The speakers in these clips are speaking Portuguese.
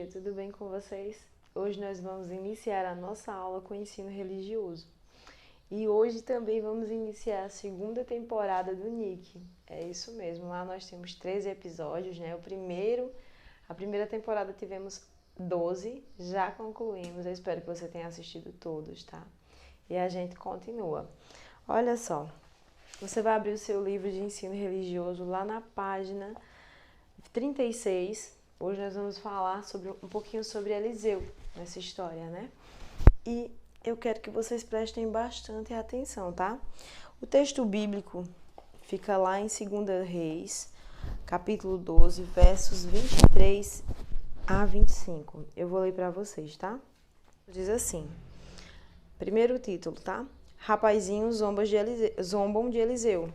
dia, tudo bem com vocês? Hoje nós vamos iniciar a nossa aula com ensino religioso. E hoje também vamos iniciar a segunda temporada do Nick. É isso mesmo, lá nós temos 13 episódios, né? A primeira temporada tivemos 12, já concluímos. Eu espero que você tenha assistido todos, tá? E a gente continua. Olha só, você vai abrir o seu livro de ensino religioso lá na página 36. Hoje nós vamos falar um pouquinho sobre Eliseu nessa história, né? E eu quero que vocês prestem bastante atenção, tá? O texto bíblico fica lá em 2 Reis, capítulo 12, versos 23 a 25. Eu vou ler para vocês, tá? Diz assim, primeiro título, tá? Rapazinhos zombam de Eliseu.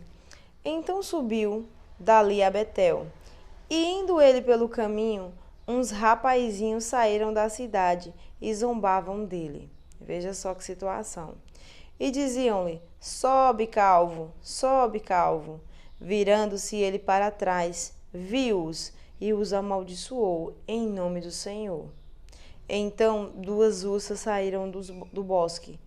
Então subiu dali a Betel. E indo ele pelo caminho, uns rapazinhos saíram da cidade e zombavam dele. Veja só que situação. E diziam-lhe, sobe, calvo, sobe, calvo. Virando-se ele para trás, viu-os e os amaldiçoou em nome do Senhor. Então 2 ursas saíram do bosque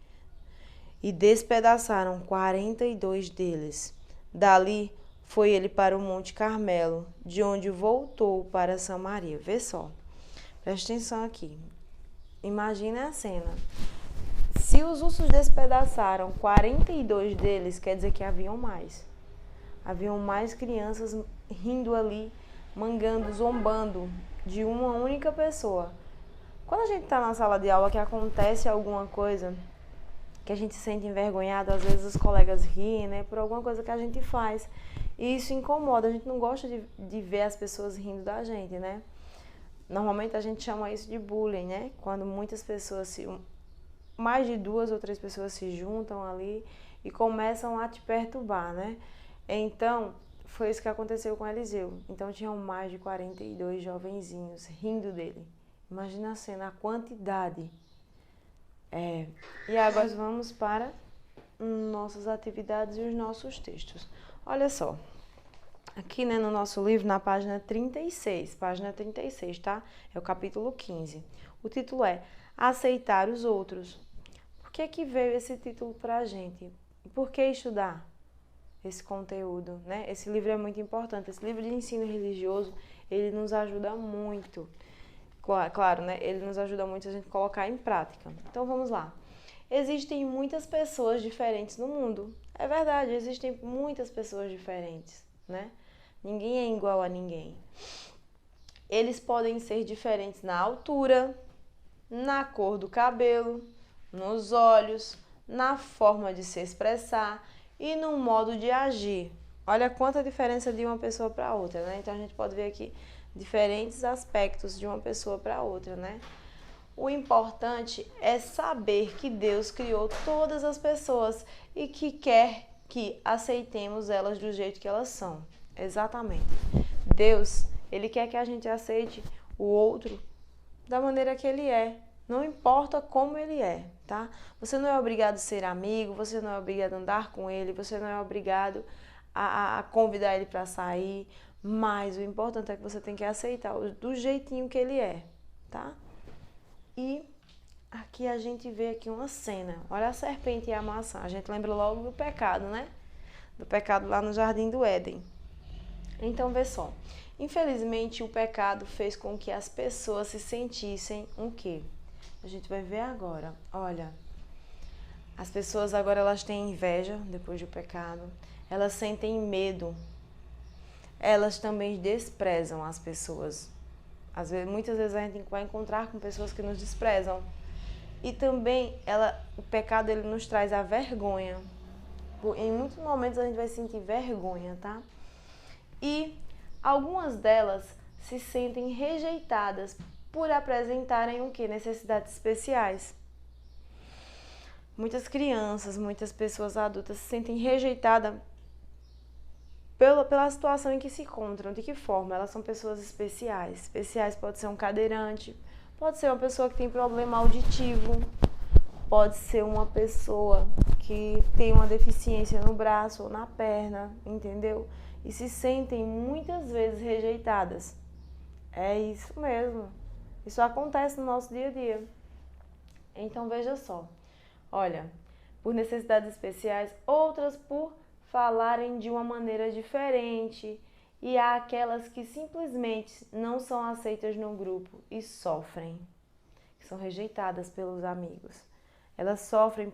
e despedaçaram 42 deles. Dali foi ele para o Monte Carmelo, de onde voltou para Samaria. Vê só, presta atenção aqui. Imagina a cena. Se os ursos despedaçaram 42 deles, quer dizer que haviam mais. Haviam mais crianças rindo ali, mangando, zombando de uma única pessoa. Quando a gente está na sala de aula que acontece alguma coisa, que a gente se sente envergonhado, às vezes os colegas riem, né, por alguma coisa que a gente faz. E isso incomoda, a gente não gosta de ver as pessoas rindo da gente, né? Normalmente a gente chama isso de bullying, né? Quando muitas pessoas, mais de 2 ou 3 pessoas se juntam ali e começam a te perturbar, né? Então, foi isso que aconteceu com Eliseu. Então, tinham mais de 42 jovenzinhos rindo dele. Imagina a cena, a quantidade. E agora nós vamos para nossas atividades e os nossos textos. Olha só, aqui, né, no nosso livro, na página 36, tá? É o capítulo 15. O título é Aceitar os Outros. Por que veio esse título para a gente? Por que estudar esse conteúdo, né? Esse livro é muito importante. Esse livro de ensino religioso, ele nos ajuda muito. Claro, né? Ele nos ajuda muito a gente colocar em prática. Então, vamos lá. Existem muitas pessoas diferentes no mundo. É verdade, existem muitas pessoas diferentes, né? Ninguém é igual a ninguém. Eles podem ser diferentes na altura, na cor do cabelo, nos olhos, na forma de se expressar e no modo de agir. Olha quanta diferença de uma pessoa para outra, né? Então a gente pode ver aqui diferentes aspectos de uma pessoa para outra, né? O importante é saber que Deus criou todas as pessoas e que quer que aceitemos elas do jeito que elas são. Exatamente. Deus, Ele quer que a gente aceite o outro da maneira que ele é. Não importa como ele é, tá? Você não é obrigado a ser amigo, você não é obrigado a andar com ele, você não é obrigado a convidar ele para sair, mas o importante é que você tem que aceitar do jeitinho que ele é, tá? E aqui a gente vê aqui uma cena. Olha a serpente e a maçã. A gente lembra logo do pecado, né? Do pecado lá no Jardim do Éden. Então, vê só. Infelizmente, o pecado fez com que as pessoas se sentissem o quê? A gente vai ver agora. Olha, as pessoas agora elas têm inveja depois do pecado. Elas sentem medo. Elas também desprezam as pessoas. Muitas vezes a gente vai encontrar com pessoas que nos desprezam. E também o pecado ele nos traz a vergonha. Em muitos momentos a gente vai sentir vergonha, tá? E algumas delas se sentem rejeitadas por apresentarem o quê? Necessidades especiais. Muitas crianças, muitas pessoas adultas se sentem rejeitadas pela situação em que se encontram. De que forma? Elas são pessoas especiais. Especiais pode ser um cadeirante, pode ser uma pessoa que tem problema auditivo, pode ser uma pessoa que tem uma deficiência no braço ou na perna, entendeu? E se sentem muitas vezes rejeitadas. É isso mesmo. Isso acontece no nosso dia a dia. Então veja só, olha, por necessidades especiais, outras por falarem de uma maneira diferente, e há aquelas que simplesmente não são aceitas no grupo e sofrem, que são rejeitadas pelos amigos. Elas sofrem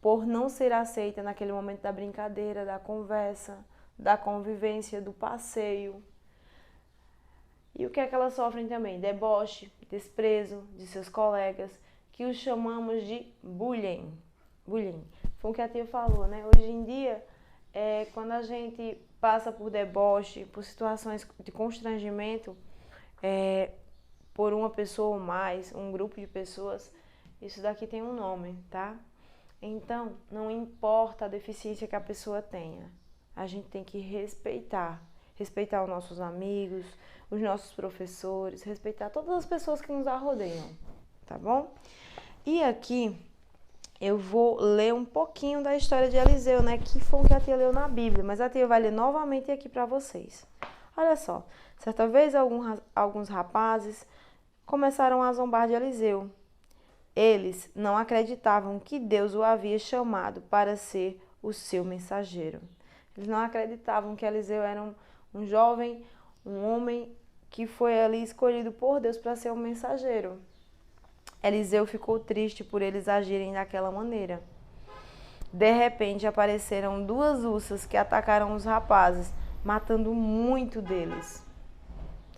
por não ser aceita naquele momento da brincadeira, da conversa, da convivência, do passeio. E o que é que elas sofrem também? Deboche, desprezo de seus colegas, que os chamamos de bullying. Bullying. Foi o que a tia falou, né? Hoje em dia, quando a gente passa por deboche, por situações de constrangimento, por uma pessoa ou mais, um grupo de pessoas, isso daqui tem um nome, tá? Então, não importa a deficiência que a pessoa tenha, a gente tem que respeitar os nossos amigos, os nossos professores, respeitar todas as pessoas que nos rodeiam, tá bom? E aqui eu vou ler um pouquinho da história de Eliseu, né? Que foi o que a tia leu na Bíblia, mas a tia vai ler novamente aqui para vocês. Olha só, certa vez alguns rapazes começaram a zombar de Eliseu. Eles não acreditavam que Deus o havia chamado para ser o seu mensageiro. Eles não acreditavam que Eliseu era um jovem, um homem que foi ali escolhido por Deus para ser um mensageiro. Eliseu ficou triste por eles agirem daquela maneira. De repente apareceram 2 ursas que atacaram os rapazes, matando muito deles.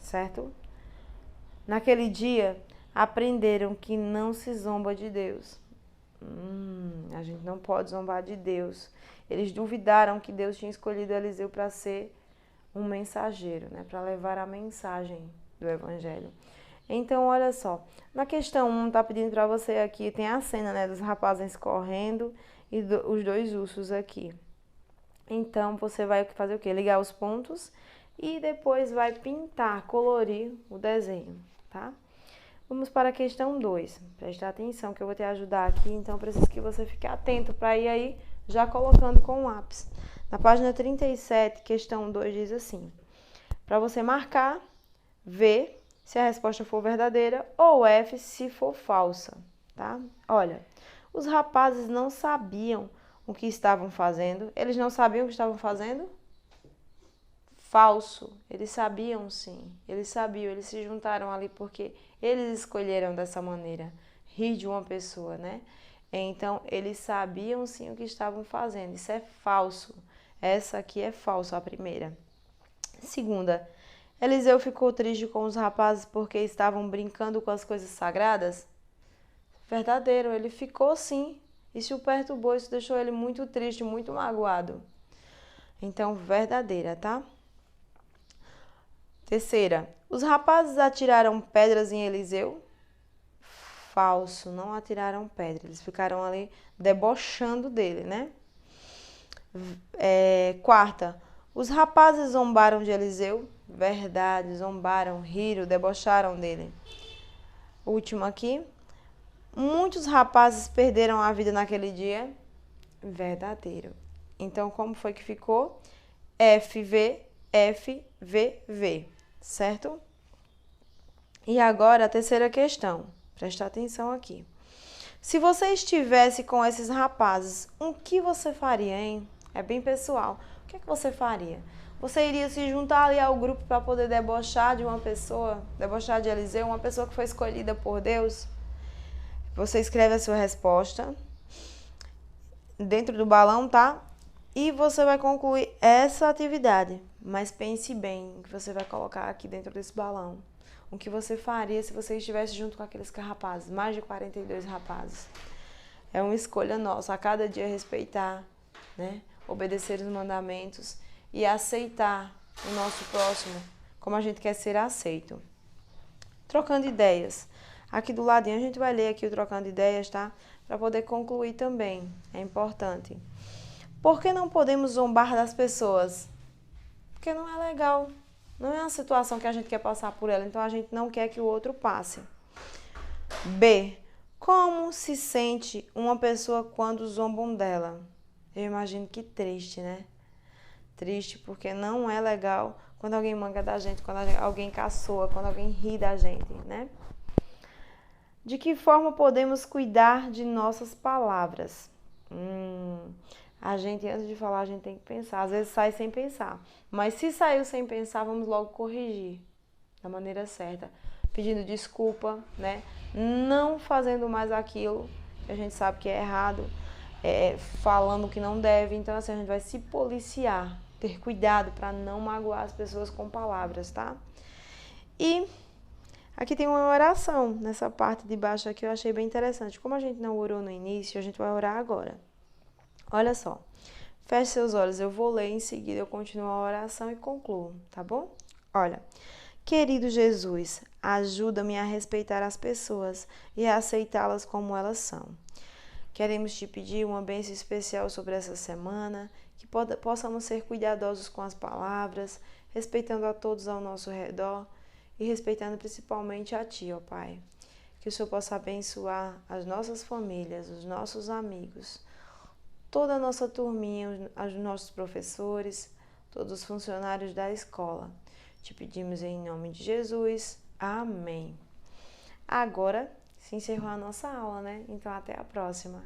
Certo? Naquele dia, aprenderam que não se zomba de Deus. A gente não pode zombar de Deus. Eles duvidaram que Deus tinha escolhido Eliseu para ser um mensageiro, né? Para levar a mensagem do Evangelho. Então, olha só, na questão 1, está pedindo para você aqui, tem a cena, né, dos rapazes correndo e os 2 ursos aqui. Então, você vai fazer o quê? Ligar os pontos e depois vai pintar, colorir o desenho, tá? Vamos para a questão 2. Presta atenção que eu vou te ajudar aqui, então eu preciso que você fique atento para ir aí já colocando com o lápis. Na página 37, questão 2 diz assim: para você marcar, V se a resposta for verdadeira ou F se for falsa, tá? Olha, os rapazes não sabiam o que estavam fazendo. Eles não sabiam o que estavam fazendo? Falso. Eles sabiam sim. Eles sabiam, eles se juntaram ali porque eles escolheram dessa maneira, rir de uma pessoa, né? Então, eles sabiam sim o que estavam fazendo. Isso é falso. Essa aqui é falsa, a primeira. Segunda, Eliseu ficou triste com os rapazes porque estavam brincando com as coisas sagradas? Verdadeiro, ele ficou sim. Isso o perturbou, isso deixou ele muito triste, muito magoado. Então, verdadeira, tá? Terceira, os rapazes atiraram pedras em Eliseu? Falso, não atiraram pedra. Eles ficaram ali debochando dele, né? Quarta, os rapazes zombaram de Eliseu? Verdade, zombaram, riram, debocharam dele. Último aqui. Muitos rapazes perderam a vida naquele dia? Verdadeiro. Então, como foi que ficou? FV, FVV, certo? E agora a terceira questão. Presta atenção aqui. Se você estivesse com esses rapazes, o que você faria, hein? É bem pessoal. O que é que você faria? Você iria se juntar ali ao grupo para poder debochar de uma pessoa, debochar de Eliseu, uma pessoa que foi escolhida por Deus? Você escreve a sua resposta dentro do balão, tá? E você vai concluir essa atividade. Mas pense bem o que você vai colocar aqui dentro desse balão. O que você faria se você estivesse junto com aqueles rapazes, mais de 42 rapazes. É uma escolha nossa, a cada dia respeitar, né? Obedecer os mandamentos e aceitar o nosso próximo como a gente quer ser aceito. Trocando ideias. Aqui do ladinho a gente vai ler aqui o trocando ideias, tá? Para poder concluir também. É importante. Por que não podemos zombar das pessoas? Porque não é legal. Não é uma situação que a gente quer passar por ela, então a gente não quer que o outro passe. B. Como se sente uma pessoa quando zombam dela? Eu imagino que triste, né? Triste porque não é legal quando alguém manga da gente, quando alguém caçoa, quando alguém ri da gente, né? De que forma podemos cuidar de nossas palavras? A gente, antes de falar, a gente tem que pensar. Às vezes sai sem pensar. Mas se saiu sem pensar, vamos logo corrigir da maneira certa. Pedindo desculpa, né? Não fazendo mais aquilo que a gente sabe que é errado. Falando o que não deve. Então, assim, a gente vai se policiar. Ter cuidado para não magoar as pessoas com palavras, tá? E aqui tem uma oração nessa parte de baixo aqui, eu achei bem interessante. Como a gente não orou no início, a gente vai orar agora. Olha só. Feche seus olhos, eu vou ler em seguida, eu continuo a oração e concluo, tá bom? Olha. Querido Jesus, ajuda-me a respeitar as pessoas e a aceitá-las como elas são. Queremos te pedir uma bênção especial sobre essa semana, que possamos ser cuidadosos com as palavras, respeitando a todos ao nosso redor e respeitando principalmente a Ti, ó Pai. Que o Senhor possa abençoar as nossas famílias, os nossos amigos, toda a nossa turminha, os nossos professores, todos os funcionários da escola. Te pedimos em nome de Jesus. Amém. Agora se encerrou a nossa aula, né? Então até a próxima.